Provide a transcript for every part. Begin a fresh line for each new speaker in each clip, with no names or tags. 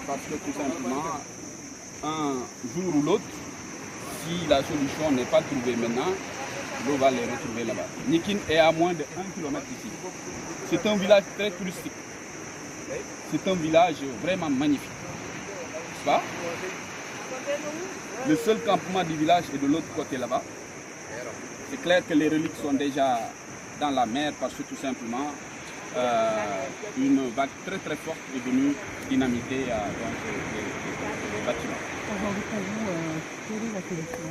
parce que tout simplement, un jour ou l'autre, si la solution n'est pas trouvée maintenant, l'eau va les retrouver là-bas. Nikin est à moins de 1 km ici. C'est un village très touristique. C'est un village vraiment magnifique. N'est-ce pas? Le seul campement du village est de l'autre côté là-bas. C'est clair que les reliques sont déjà dans la mer parce que tout simplement une vague très très forte est venue dynamiter les bâtiments.
Aujourd'hui, pour vous, quelle est la solution?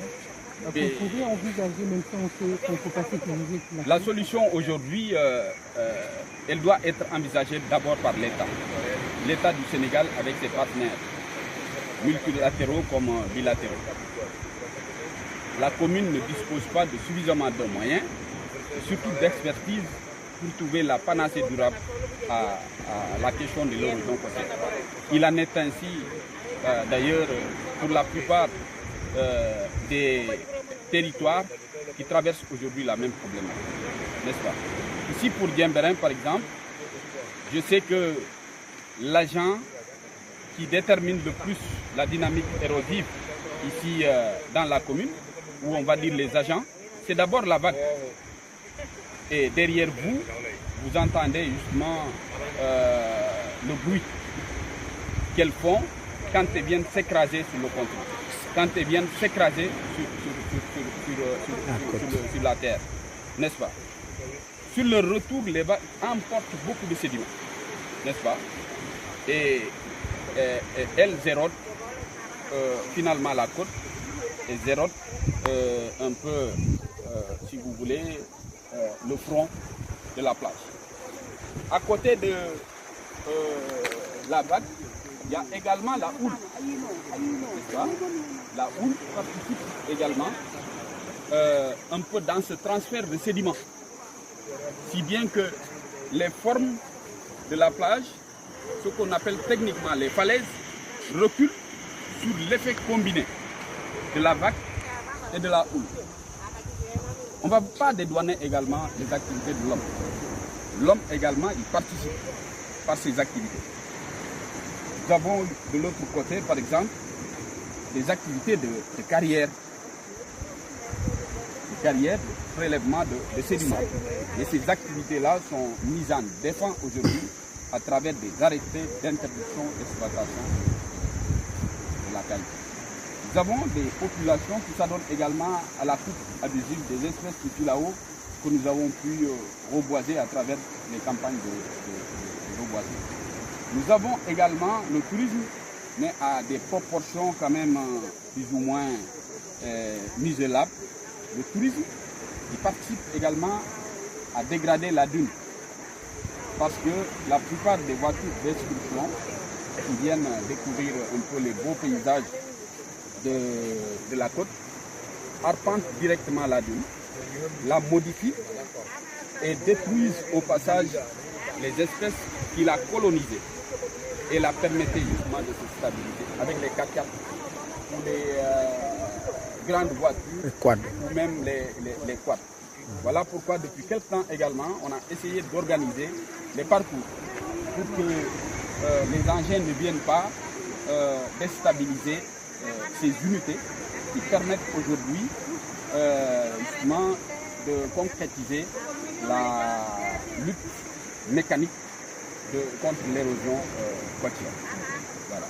Vous pouvez envisager, même si on sait qu'on ne peut pas sécuriser
la solution aujourd'hui, elle doit être envisagée d'abord par l'État. L'État du Sénégal avec ses partenaires, multilatéraux comme bilatéraux. La commune ne dispose pas de suffisamment de moyens, surtout d'expertise, pour trouver la panacée durable à la question de l'érosion côtière. Il en est ainsi, d'ailleurs, pour la plupart des territoires qui traversent aujourd'hui la même problématique, n'est-ce pas? Ici, pour Diembéring, par exemple, je sais que l'agent qui détermine le plus la dynamique érosive ici dans la commune, où on va dire les agents, c'est d'abord la vague. Et derrière vous, vous entendez justement le bruit qu'elles font quand elles viennent s'écraser sur le continent, quand elles viennent s'écraser sur la terre, n'est-ce pas? Sur le retour, les vagues emportent beaucoup de sédiments, n'est-ce pas? Et elles érodent finalement la côte, elles érodent un peu, si vous voulez, le front de la plage. À côté de la vague, il y a également la houle. La houle participe également un peu dans ce transfert de sédiments. Si bien que les formes de la plage, ce qu'on appelle techniquement les falaises, reculent sur l'effet combiné de la vague et de la houle. On ne va pas dédouaner également les activités de l'homme. L'homme également, il participe par ses activités. Nous avons de l'autre côté, par exemple, des activités de carrière. De carrière, de prélèvement de sédiments. Et ces activités-là sont mises en défense aujourd'hui à travers des arrêtés d'interdiction d'exploitation de la qualité. Nous avons des populations qui s'adonnent également à la coupe abusive des espèces qui sont là-haut, que nous avons pu reboiser à travers les campagnes de reboisement. Nous avons également le tourisme, mais à des proportions quand même plus ou moins misérables. Le tourisme qui participe également à dégrader la dune, parce que la plupart des voitures d'excursion qui viennent découvrir un peu les beaux paysages de la côte arpentent directement la dune, la modifient et détruisent au passage les espèces qui la colonisaient et la permettaient justement de se stabiliser avec les 4x4 ou les grandes voitures ou même les quads. Voilà pourquoi depuis quelque temps également on a essayé d'organiser les parcours pour que les engins ne viennent pas déstabiliser ces unités qui permettent aujourd'hui justement de concrétiser la lutte mécanique contre l'érosion côtière. Voilà.